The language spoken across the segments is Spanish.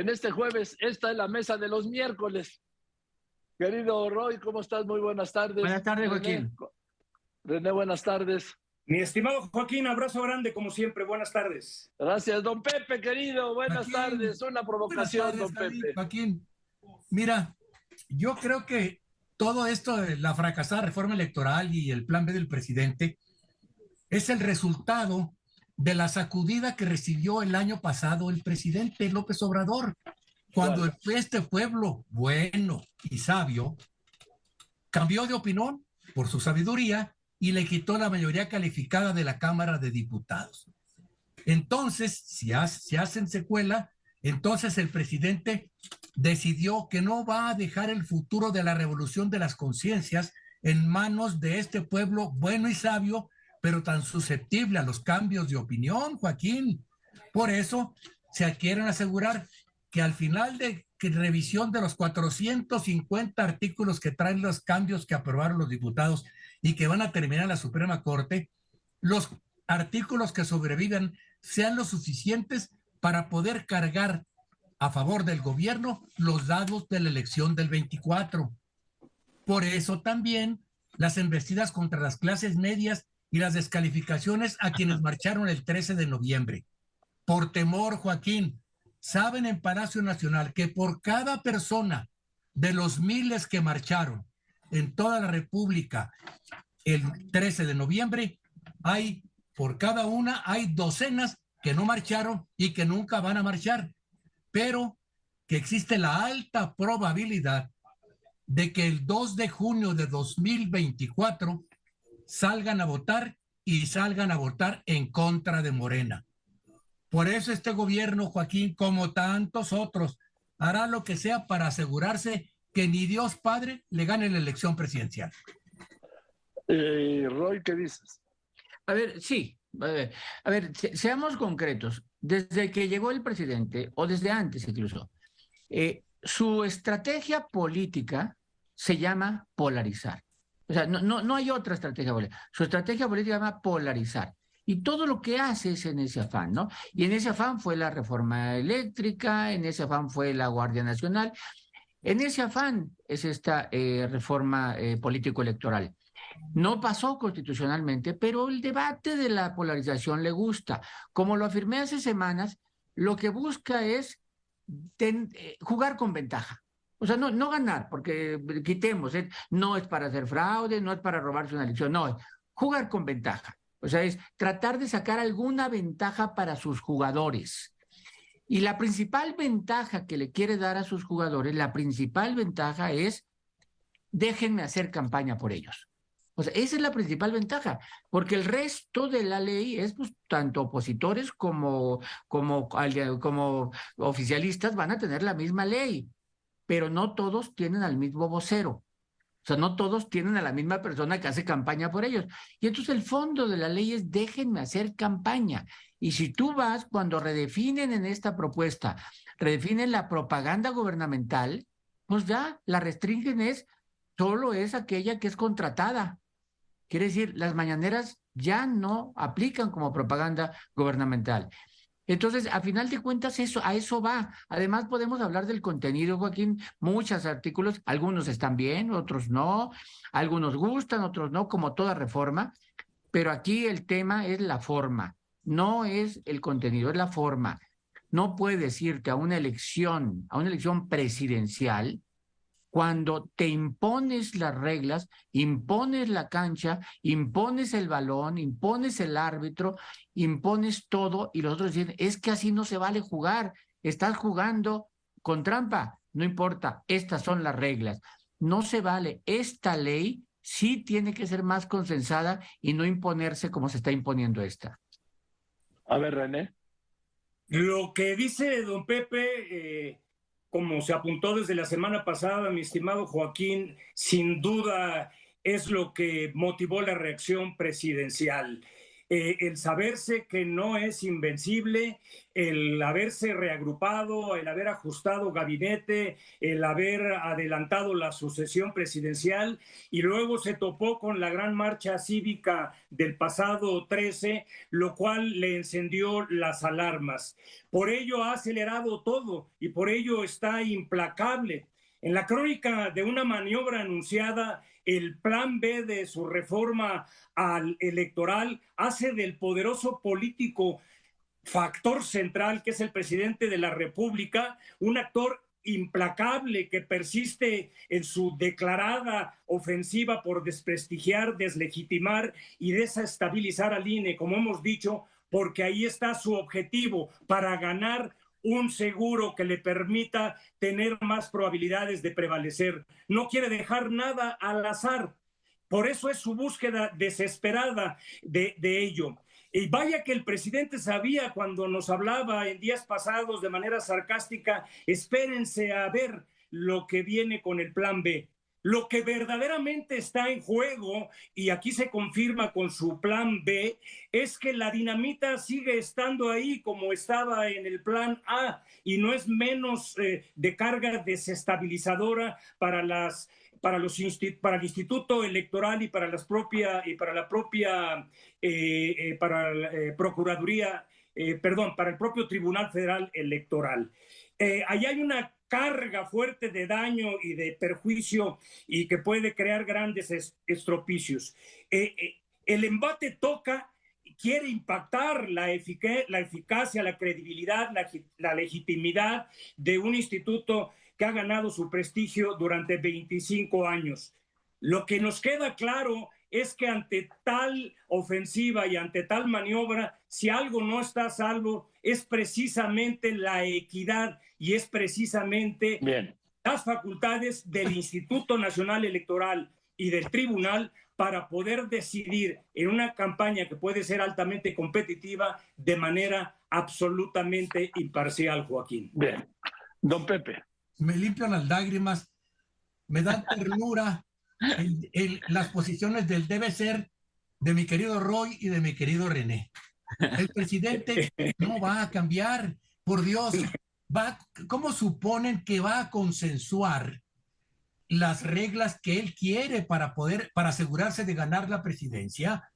En este jueves, esta es la mesa de los miércoles. Querido Roy, ¿cómo estás? Muy buenas tardes. Buenas tardes, René, Joaquín. René, buenas tardes. Mi estimado Joaquín, abrazo grande como siempre, buenas tardes. Gracias, don Pepe, querido, buenas Joaquín, tardes. Una buenas provocación, tardes, don Pepe. Joaquín. Mira, yo creo que todo esto de la fracasada reforma electoral y el plan B del presidente es el resultado de la sacudida que recibió el año pasado el presidente López Obrador, cuando ¿Cuál? este pueblo bueno y sabio cambió de opinión por su sabiduría y le quitó la mayoría calificada de la Cámara de Diputados. Entonces, si hacen secuela, entonces el presidente decidió que no va a dejar el futuro de la revolución de las conciencias en manos de este pueblo bueno y sabio, pero tan susceptible a los cambios de opinión, Joaquín. Por eso se quieren asegurar que al final de revisión de los 450 artículos que traen los cambios que aprobaron los diputados y que van a terminar en la Suprema Corte, los artículos que sobreviven sean lo suficientes para poder cargar a favor del gobierno los dados de la elección del 24. Por eso también las embestidas contra las clases medias y las descalificaciones a quienes marcharon el 13 de noviembre. Por temor, Joaquín, saben en Palacio Nacional que por cada persona de los miles que marcharon en toda la República el 13 de noviembre, por cada una hay docenas que no marcharon y que nunca van a marchar, pero que existe la alta probabilidad de que el 2 de junio de 2024 salgan a votar y salgan a votar en contra de Morena. Por eso este gobierno, Joaquín, como tantos otros, hará lo que sea para asegurarse que ni Dios Padre le gane la elección presidencial. Roy, ¿qué dices? A ver, sí, a ver, seamos concretos. Desde que llegó el presidente, o desde antes incluso, su estrategia política se llama polarizar. O sea, no hay otra estrategia política. Su estrategia política se llama polarizar. Y todo lo que hace es en ese afán, ¿no? Y en ese afán fue la reforma eléctrica, en ese afán fue la Guardia Nacional, en ese afán es esta reforma político-electoral. No pasó constitucionalmente, pero el debate de la polarización le gusta. Como lo afirmé hace semanas, lo que busca es jugar con ventaja. O sea, no ganar, porque quitemos, no es para hacer fraude, no es para robarse una elección, no, es jugar con ventaja. O sea, es tratar de sacar alguna ventaja para sus jugadores. Y la principal ventaja que le quiere dar a sus jugadores, la principal ventaja es déjenme hacer campaña por ellos. O sea, esa es la principal ventaja, porque el resto de la ley es, pues, tanto opositores como oficialistas van a tener la misma ley, pero no todos tienen al mismo vocero. O sea, no todos tienen a la misma persona que hace campaña por ellos. Y entonces el fondo de la ley es déjenme hacer campaña. Y si tú vas, cuando redefinen en esta propuesta, redefinen la propaganda gubernamental, pues ya la restringen solo es aquella que es contratada. Quiere decir, las mañaneras ya no aplican como propaganda gubernamental. Entonces, a final de cuentas, a eso va. Además, podemos hablar del contenido, Joaquín. Muchos artículos, algunos están bien, otros no, algunos gustan, otros no, como toda reforma. Pero aquí el tema es la forma, no es el contenido, es la forma. No puedes irte a una elección presidencial, cuando te impones las reglas, impones la cancha, impones el balón, impones el árbitro, impones todo y los otros dicen, es que así no se vale jugar, estás jugando con trampa, no importa, estas son las reglas. No se vale, esta ley sí tiene que ser más consensada y no imponerse como se está imponiendo esta. A ver, René. Lo que dice don Pepe, como se apuntó desde la semana pasada, mi estimado Joaquín, sin duda es lo que motivó la reacción presidencial. el saberse que no es invencible, el haberse reagrupado, el haber ajustado gabinete, el haber adelantado la sucesión presidencial, y luego se topó con la gran marcha cívica del pasado 13, lo cual le encendió las alarmas. Por ello ha acelerado todo y por ello está implacable. En la crónica de una maniobra anunciada, el plan B de su reforma electoral hace del poderoso político factor central, que es el presidente de la República, un actor implacable que persiste en su declarada ofensiva por desprestigiar, deslegitimar y desestabilizar al INE, como hemos dicho, porque ahí está su objetivo, para ganar un seguro que le permita tener más probabilidades de prevalecer. No quiere dejar nada al azar. Por eso es su búsqueda desesperada de ello. Y vaya que el presidente sabía, cuando nos hablaba en días pasados de manera sarcástica, espérense a ver lo que viene con el plan B. Lo que verdaderamente está en juego, y aquí se confirma con su plan B, es que la dinamita sigue estando ahí como estaba en el plan A, y no es menos de carga desestabilizadora para el Instituto Electoral y para la Procuraduría, para el propio Tribunal Federal Electoral. Ahí hay una carga fuerte de daño y de perjuicio y que puede crear grandes estropicios. El embate quiere impactar la eficacia, la credibilidad, la legitimidad de un instituto que ha ganado su prestigio durante 25 años. Lo que nos queda claro es que ante tal ofensiva y ante tal maniobra, si algo no está a salvo, es precisamente la equidad y es precisamente las facultades del Instituto Nacional Electoral y del Tribunal para poder decidir en una campaña que puede ser altamente competitiva de manera absolutamente imparcial, Joaquín. Bien. Don Pepe. Me limpian las lágrimas, me dan ternura las posiciones del debe ser de mi querido Roy y de mi querido René. El presidente no va a cambiar, por Dios. ¿Cómo suponen que va a consensuar las reglas que él quiere para asegurarse de ganar la presidencia?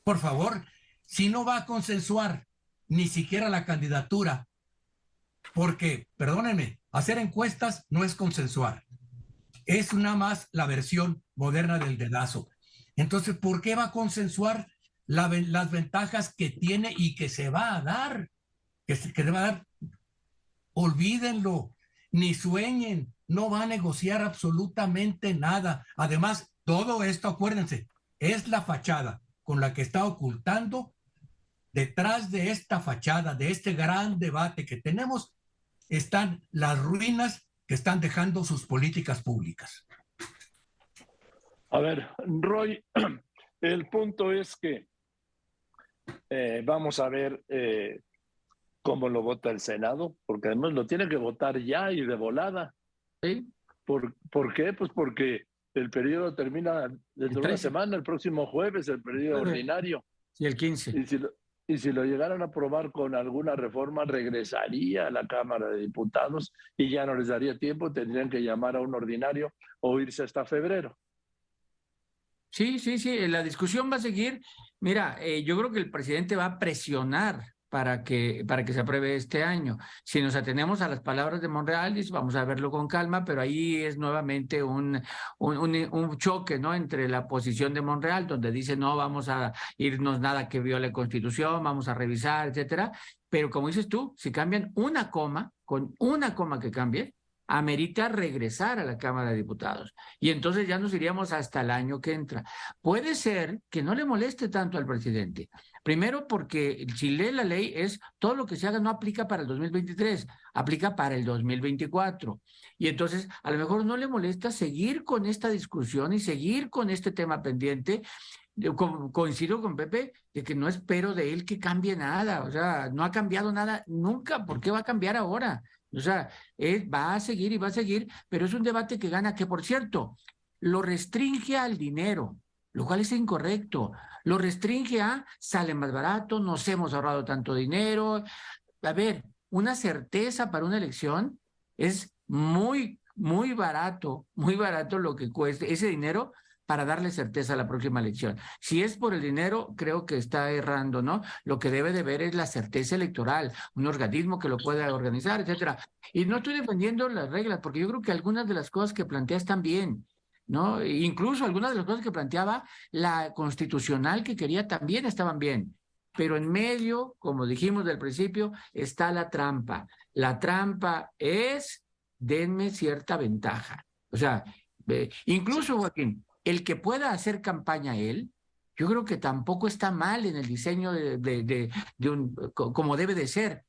Por favor, si no va a consensuar ni siquiera la candidatura, porque, perdónenme, hacer encuestas no es consensuar. Es nada más la versión moderna del dedazo. Entonces, ¿por qué va a consensuar las ventajas que tiene y que se va a dar? Que se va a dar. Olvídenlo, ni sueñen, no va a negociar absolutamente nada. Además, todo esto, acuérdense, es la fachada con la que está ocultando. Detrás de esta fachada, de este gran debate que tenemos, están las ruinas que están dejando sus políticas públicas. A ver, Roy, el punto es que vamos a ver cómo lo vota el Senado, porque además lo tiene que votar ya y de volada. ¿Sí? ¿Por qué? Pues porque el periodo termina dentro de una semana, el próximo jueves, el periodo ordinario. Y el 15. Y si lo llegaran a aprobar con alguna reforma, regresaría a la Cámara de Diputados y ya no les daría tiempo, tendrían que llamar a un ordinario o irse hasta febrero. Sí, la discusión va a seguir. Mira, yo creo que el presidente va a presionar para que se apruebe este año. Si nos atenemos a las palabras de Monreal, dice, vamos a verlo con calma, pero ahí es nuevamente un choque, ¿no?, entre la posición de Monreal, donde dice no vamos a irnos nada que viole Constitución, vamos a revisar, etcétera. Pero como dices tú, si cambian una coma, con una coma que cambie, amerita regresar a la Cámara de Diputados. Y entonces ya nos iríamos hasta el año que entra. Puede ser que no le moleste tanto al presidente. Primero porque si lee la ley es todo lo que se haga no aplica para el 2023, aplica para el 2024. Y entonces a lo mejor no le molesta seguir con esta discusión y seguir con este tema pendiente. Coincido con Pepe de que no espero de él que cambie nada. O sea, no ha cambiado nada nunca. ¿Por qué va a cambiar ahora? O sea, va a seguir, pero es un debate que gana, que por cierto, lo restringe al dinero. lo cual es incorrecto. Lo restringe a sale más barato, nos hemos ahorrado tanto dinero. A ver, una certeza para una elección es muy barato lo que cueste ese dinero para darle certeza a la próxima elección. Si es por el dinero, creo que está errando, ¿no? Lo que debe de ver es la certeza electoral, un organismo que lo pueda organizar, etcétera. Y no estoy defendiendo las reglas, porque yo creo que algunas de las cosas que plantea están bien, ¿no? E incluso algunas de las cosas que planteaba la constitucional que quería también estaban bien. Pero en medio, como dijimos del principio, está la trampa. La trampa es, denme cierta ventaja. O sea, incluso, Joaquín, el que pueda hacer campaña él, yo creo que tampoco está mal en el diseño de como debe de ser.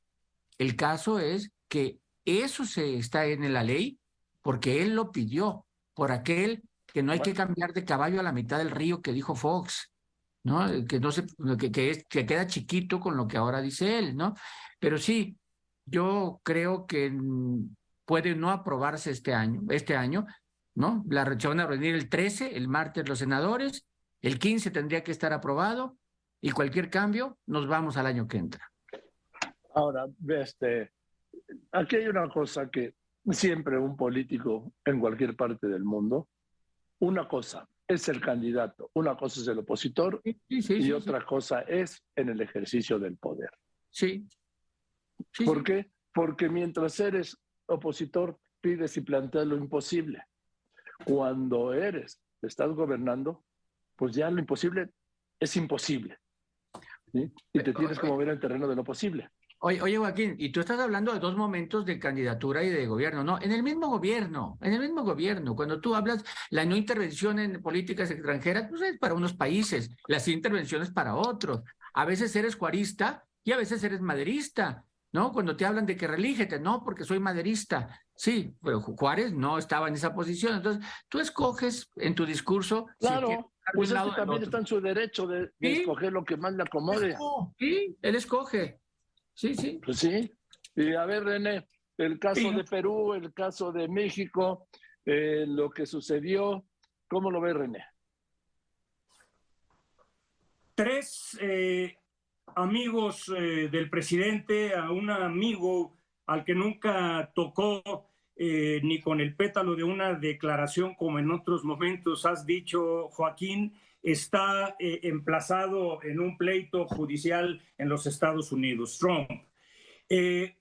El caso es que eso está en la ley porque él lo pidió, por aquel que no hay que cambiar de caballo a la mitad del río que dijo Fox, ¿no? Que no se, que queda chiquito con lo que ahora dice él, ¿no? Pero sí, yo creo que puede no aprobarse este año, ¿no? Se van a reunir el 13, el martes los senadores, el 15 tendría que estar aprobado y cualquier cambio nos vamos al año que entra. Ahora, aquí hay una cosa que siempre un político en cualquier parte del mundo, una cosa es el candidato, una cosa es el opositor y otra cosa es en el ejercicio del poder. Sí. ¿Por qué? Porque mientras eres opositor, pides y planteas lo imposible. Cuando estás gobernando, pues ya lo imposible es imposible, ¿sí? Y te tienes que mover al terreno de lo posible. Oye, Joaquín, y tú estás hablando de dos momentos de candidatura y de gobierno, ¿no? En el mismo gobierno, cuando tú hablas, la no intervención en políticas extranjeras, pues es para unos países, las intervenciones para otros. A veces eres juarista y a veces eres maderista, ¿no? Cuando te hablan de que relígete, no, porque soy maderista. Sí, pero Juárez no estaba en esa posición. Entonces, tú escoges en tu discurso. Claro, pues es que también está en su derecho de escoger lo que más le acomode. Sí, él escoge. Sí. Pues sí. Y a ver, René, el caso de Perú, el caso de México, lo que sucedió, ¿cómo lo ve, René? 3 amigos del presidente, a un amigo al que nunca tocó ni con el pétalo de una declaración, como en otros momentos has dicho, Joaquín, está emplazado en un pleito judicial en los Estados Unidos, Trump.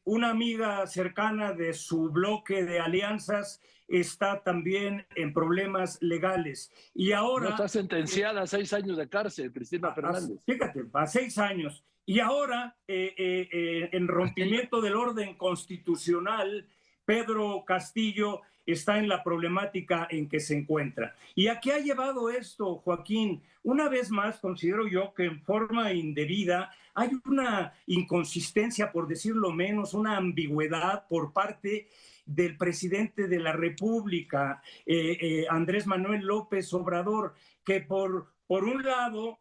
Una amiga cercana de su bloque de alianzas está también en problemas legales. Y ahora... No, está sentenciada a 6 años de cárcel, Cristina Fernández. Fíjate, a 6 años. Y ahora, en rompimiento del orden constitucional, Pedro Castillo está en la problemática en que se encuentra. ¿Y a qué ha llevado esto, Joaquín? Una vez más, considero yo que en forma indebida hay una inconsistencia, por decirlo menos, una ambigüedad por parte del presidente de la República, Andrés Manuel López Obrador, que por un lado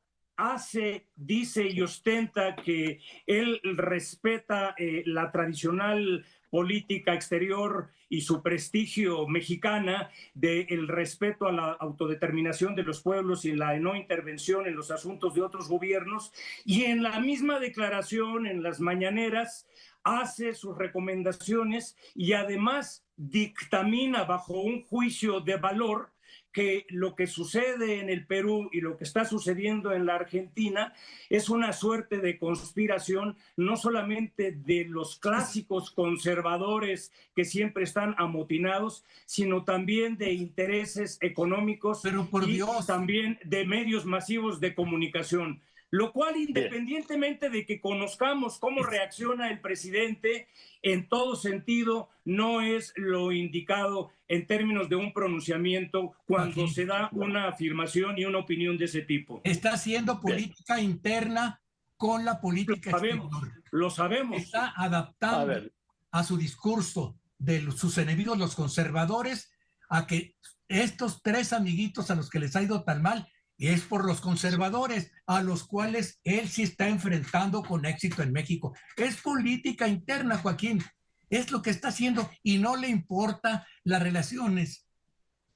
dice y ostenta que él respeta la tradicional política exterior y su prestigio mexicana del respeto a la autodeterminación de los pueblos y la no intervención en los asuntos de otros gobiernos, y en la misma declaración, en las mañaneras, hace sus recomendaciones y además dictamina bajo un juicio de valor que lo que sucede en el Perú y lo que está sucediendo en la Argentina es una suerte de conspiración, no solamente de los clásicos conservadores que siempre están amotinados, sino también de intereses económicos y también de medios masivos de comunicación. Lo cual, independientemente de que conozcamos cómo reacciona el presidente, en todo sentido, no es lo indicado en términos de un pronunciamiento cuando se da una afirmación y una opinión de ese tipo. Está haciendo política interna con la política exterior. Lo sabemos. Está adaptando a su discurso de sus enemigos, los conservadores, a que estos 3 amiguitos a los que les ha ido tan mal, es por los conservadores, a los cuales él sí está enfrentando con éxito en México. Es política interna, Joaquín. Es lo que está haciendo y no le importa las relaciones.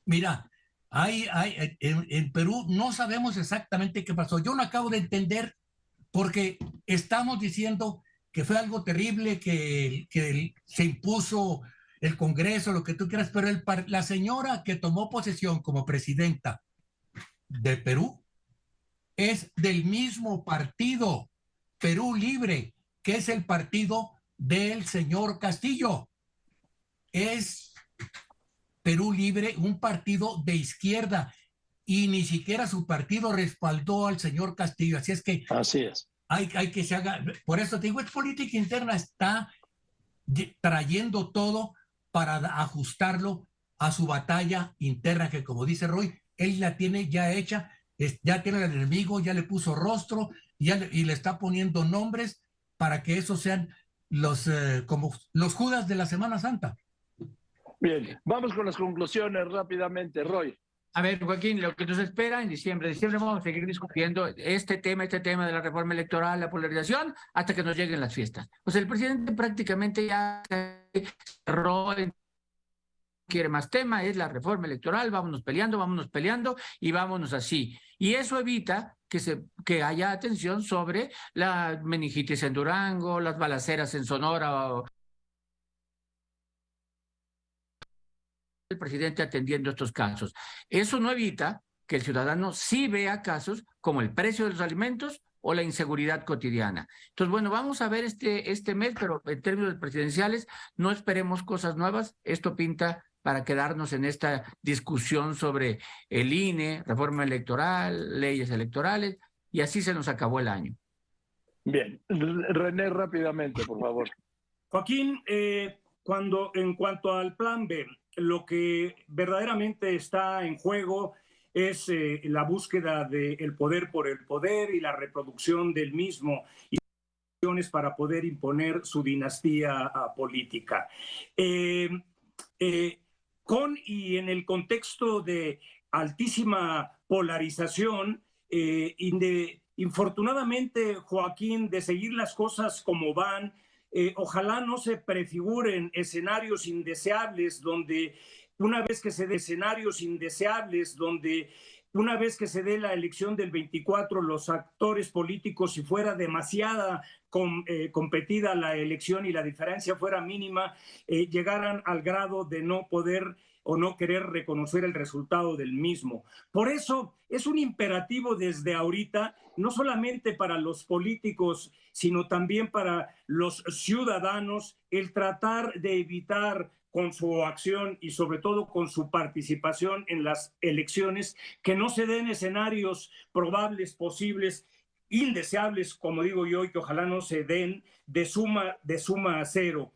Mira, En Perú no sabemos exactamente qué pasó. Yo no acabo de entender porque estamos diciendo que fue algo terrible, que se impuso el Congreso, lo que tú quieras, pero la señora que tomó posesión como presidenta de Perú es del mismo partido, Perú Libre, que es el partido del señor Castillo. Es Perú Libre un partido de izquierda y ni siquiera su partido respaldó al señor Castillo. Así es que así es. Hay que se haga, por eso te digo, es política interna, está trayendo todo para ajustarlo a su batalla interna, que como dice Roy, él la tiene ya hecha, ya tiene al enemigo, ya le puso rostro y le está poniendo nombres para que esos sean como los Judas de la Semana Santa. Bien, vamos con las conclusiones rápidamente, Roy. A ver, Joaquín, lo que nos espera en diciembre. En diciembre vamos a seguir discutiendo este tema de la reforma electoral, la polarización, hasta que nos lleguen las fiestas. Pues el presidente prácticamente ya cerró, quiere más tema, es la reforma electoral, vámonos peleando y vámonos así. Y eso evita que haya atención sobre la meningitis en Durango, las balaceras en Sonora, el presidente atendiendo estos casos. Eso no evita que el ciudadano sí vea casos como el precio de los alimentos o la inseguridad cotidiana. Entonces, bueno, vamos a ver este mes, pero en términos presidenciales no esperemos cosas nuevas. Esto pinta para quedarnos en esta discusión sobre el INE, reforma electoral, leyes electorales, y así se nos acabó el año. Bien, René, rápidamente, por favor. Joaquín, en cuanto al plan B, lo que verdaderamente está en juego es la búsqueda del poder por el poder y la reproducción del mismo y para poder imponer su dinastía política. Con y en el contexto de altísima polarización, infortunadamente, Joaquín, de seguir las cosas como van, ojalá no se prefiguren escenarios indeseables donde una vez que se dé la elección del 24, los actores políticos, si fuera demasiada competida la elección y la diferencia fuera mínima, llegaran al grado de no poder o no querer reconocer el resultado del mismo. Por eso es un imperativo desde ahorita, no solamente para los políticos, sino también para los ciudadanos, el tratar de evitar con su acción y sobre todo con su participación en las elecciones, que no se den escenarios probables, posibles, indeseables, como digo yo, y que ojalá no se den de suma cero.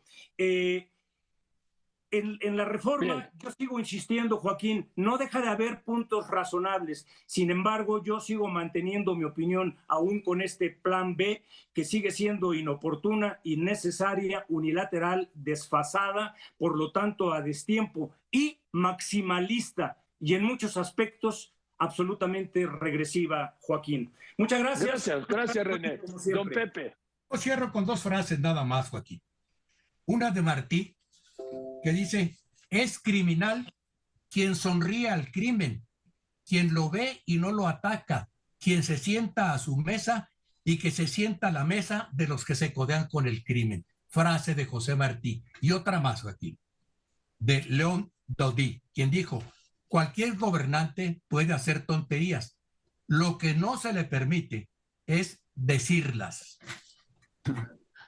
En la reforma, bien, yo sigo insistiendo, Joaquín, no deja de haber puntos razonables. Sin embargo, yo sigo manteniendo mi opinión, aún con este plan B, que sigue siendo inoportuna, innecesaria, unilateral, desfasada, por lo tanto a destiempo y maximalista, y en muchos aspectos absolutamente regresiva, Joaquín. Muchas gracias. Gracias, René. Don Pepe. Yo cierro con dos frases nada más, Joaquín. Una de Martí, que dice: es criminal quien sonríe al crimen, quien lo ve y no lo ataca, quien se sienta a su mesa y que se sienta a la mesa de los que se codean con el crimen. Frase de José Martí. Y otra más aquí, de León Daudet, quien dijo: cualquier gobernante puede hacer tonterías, lo que no se le permite es decirlas.